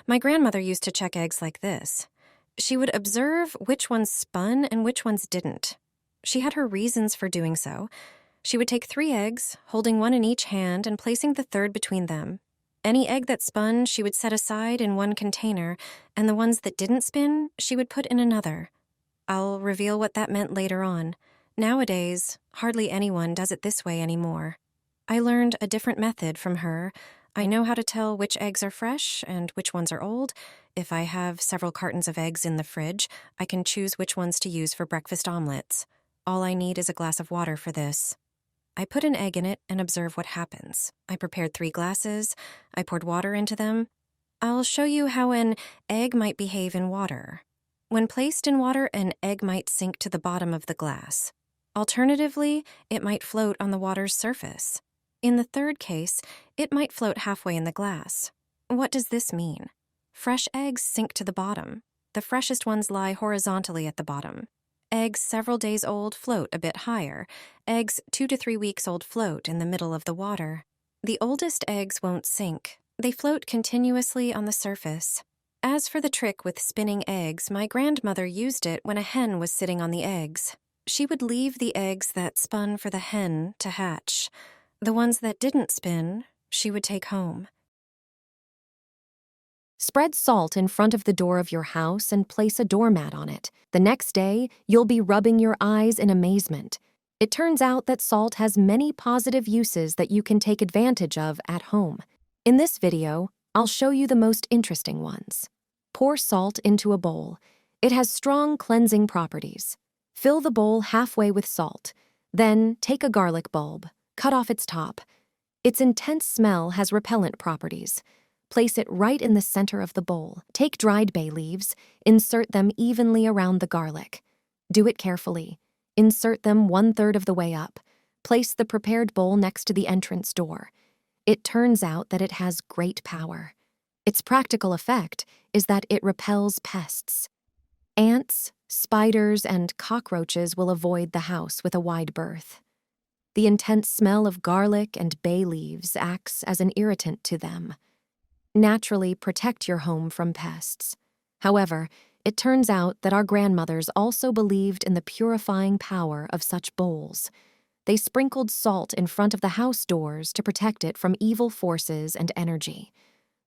My grandmother used to check eggs like this. She would observe which ones spun and which ones didn't. She had her reasons for doing so. She would take 3 eggs, holding one in each hand and placing the third between them. Any egg that spun, she would set aside in one container, and the ones that didn't spin, she would put in another. I'll reveal what that meant later on. Nowadays, hardly anyone does it this way anymore. I learned a different method from her. I know how to tell which eggs are fresh and which ones are old. If I have several cartons of eggs in the fridge, I can choose which ones to use for breakfast omelets. All I need is a glass of water for this. I put an egg in it and observe what happens. I prepared 3 glasses. I poured water into them. I'll show you how an egg might behave in water. When placed in water, an egg might sink to the bottom of the glass. Alternatively, it might float on the water's surface. In the third case, it might float halfway in the glass. What does this mean? Fresh eggs sink to the bottom. The freshest ones lie horizontally at the bottom. Eggs several days old float a bit higher. Eggs 2 to 3 weeks old float in the middle of the water. The oldest eggs won't sink. They float continuously on the surface. As for the trick with spinning eggs, my grandmother used it when a hen was sitting on the eggs. She would leave the eggs that spun for the hen to hatch. The ones that didn't spin, she would take home. Spread salt in front of the door of your house and place a doormat on it. The next day, you'll be rubbing your eyes in amazement. It turns out that salt has many positive uses that you can take advantage of at home. In this video, I'll show you the most interesting ones. Pour salt into a bowl. It has strong cleansing properties. Fill the bowl halfway with salt. Then take a garlic bulb. Cut off its top. Its intense smell has repellent properties. Place it right in the center of the bowl. Take dried bay leaves. Insert them evenly around the garlic. Do it carefully. Insert them 1/3 of the way up. Place the prepared bowl next to the entrance door. It turns out that it has great power. Its practical effect is that it repels pests. Ants, spiders, and cockroaches will avoid the house with a wide berth. The intense smell of garlic and bay leaves acts as an irritant to them. Naturally protect your home from pests. However, it turns out that our grandmothers also believed in the purifying power of such bowls. They sprinkled salt in front of the house doors to protect it from evil forces and energy.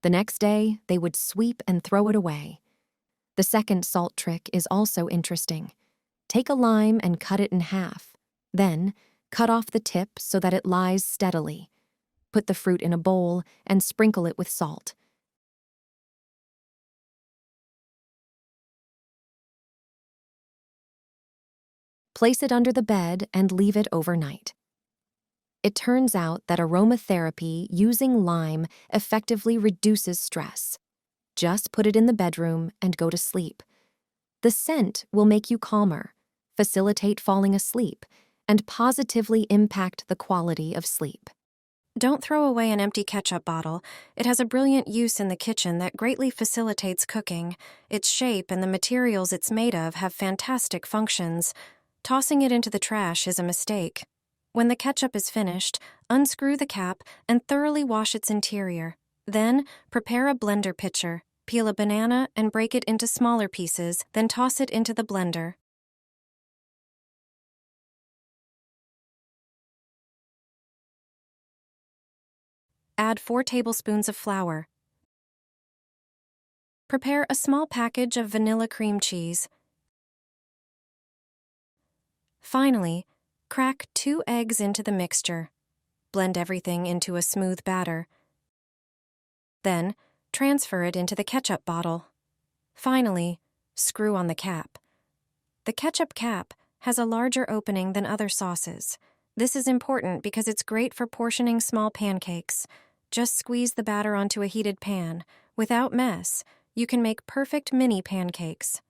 The next day, they would sweep and throw it away. The second salt trick is also interesting. Take a lime and cut it in half. Then, cut off the tip so that it lies steadily. Put the fruit in a bowl and sprinkle it with salt. Place it under the bed and leave it overnight. It turns out that aromatherapy using lime effectively reduces stress. Just put it in the bedroom and go to sleep. The scent will make you calmer, facilitate falling asleep, and positively impact the quality of sleep. Don't throw away an empty ketchup bottle. It has a brilliant use in the kitchen that greatly facilitates cooking. Its shape and the materials it's made of have fantastic functions. Tossing it into the trash is a mistake. When the ketchup is finished, unscrew the cap and thoroughly wash its interior. Then, prepare a blender pitcher. Peel a banana and break it into smaller pieces, then toss it into the blender. Add 4 tablespoons of flour. Prepare a small package of vanilla cream cheese. Finally, crack 2 eggs into the mixture. Blend everything into a smooth batter. Then, transfer it into the ketchup bottle. Finally, screw on the cap. The ketchup cap has a larger opening than other sauces. This is important because it's great for portioning small pancakes. Just squeeze the batter onto a heated pan. Without mess, you can make perfect mini pancakes.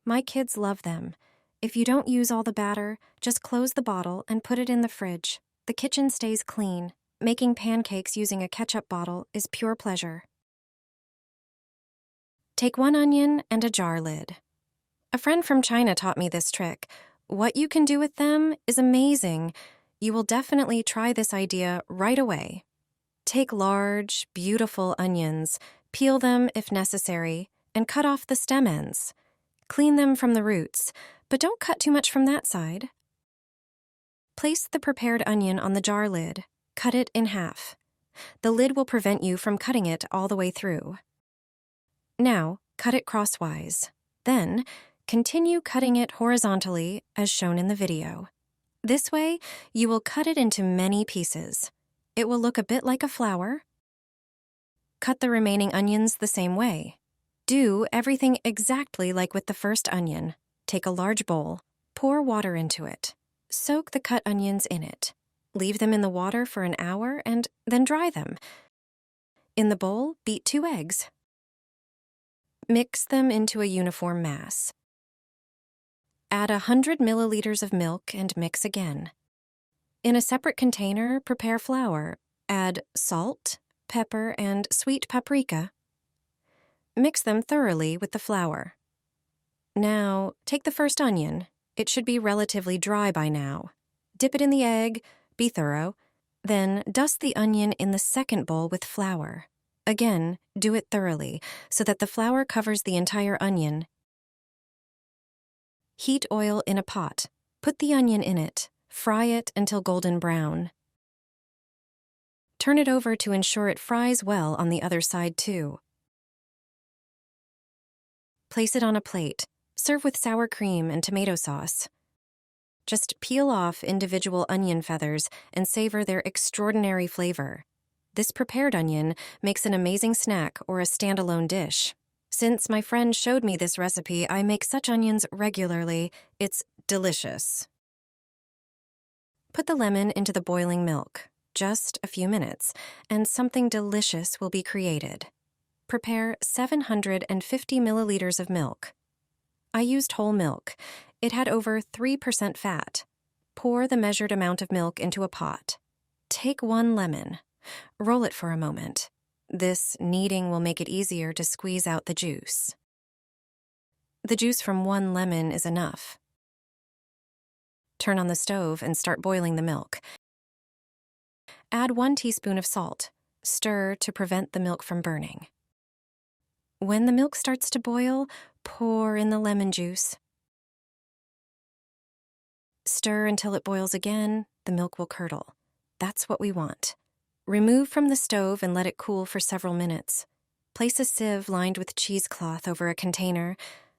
My kids love them. If you don't use all the batter, just close the bottle and put it in the fridge. The kitchen stays clean. Making pancakes using a ketchup bottle is pure pleasure. Take 1 onion and a jar lid. A friend from China taught me this trick. What you can do with them is amazing. You will definitely try this idea right away. Take large, beautiful onions, peel them if necessary, and cut off the stem ends. Clean them from the roots, but don't cut too much from that side. Place the prepared onion on the jar lid. Cut it in half. The lid will prevent you from cutting it all the way through. Now, cut it crosswise. Then, continue cutting it horizontally as shown in the video. This way, you will cut it into many pieces. It will look a bit like a flower. Cut the remaining onions the same way. Do everything exactly like with the first onion. Take a large bowl, pour water into it. Soak the cut onions in it. Leave them in the water for an hour and then dry them. In the bowl, beat 2 eggs. Mix them into a uniform mass. Add 100 milliliters of milk and mix again. In a separate container, prepare flour. Add salt, pepper, and sweet paprika. Mix them thoroughly with the flour. Now, take the first onion. It should be relatively dry by now. Dip it in the egg, be thorough. Then dust the onion in the second bowl with flour. Again, do it thoroughly so that the flour covers the entire onion. Heat oil in a pot. Put the onion in it. Fry it until golden brown. Turn it over to ensure it fries well on the other side too. Place it on a plate. Serve with sour cream and tomato sauce. Just peel off individual onion feathers and savor their extraordinary flavor. This prepared onion makes an amazing snack or a standalone dish. Since my friend showed me this recipe, I make such onions regularly. It's delicious. Put the lemon into the boiling milk, just a few minutes, and something delicious will be created. Prepare 750 milliliters of milk. I used whole milk. It had over 3% fat. Pour the measured amount of milk into a pot. Take 1 lemon. Roll it for a moment. This kneading will make it easier to squeeze out the juice. The juice from 1 lemon is enough. Turn on the stove and start boiling the milk. Add 1 teaspoon of salt. Stir to prevent the milk from burning. When the milk starts to boil, pour in the lemon juice. Stir until it boils again. The milk will curdle. That's what we want. Remove from the stove and let it cool for several minutes. Place a sieve lined with cheesecloth over a container.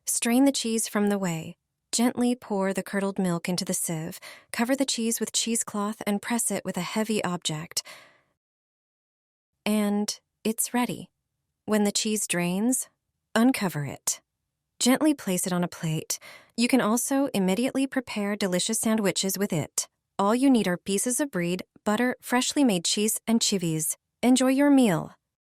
Strain the cheese from the whey. Gently pour the curdled milk into the sieve. Cover the cheese with cheesecloth and press it with a heavy object. And it's ready. When the cheese drains, uncover it. Gently place it on a plate. You can also immediately prepare delicious sandwiches with it. All you need are pieces of bread, butter, freshly made cheese, and chivis. Enjoy your meal.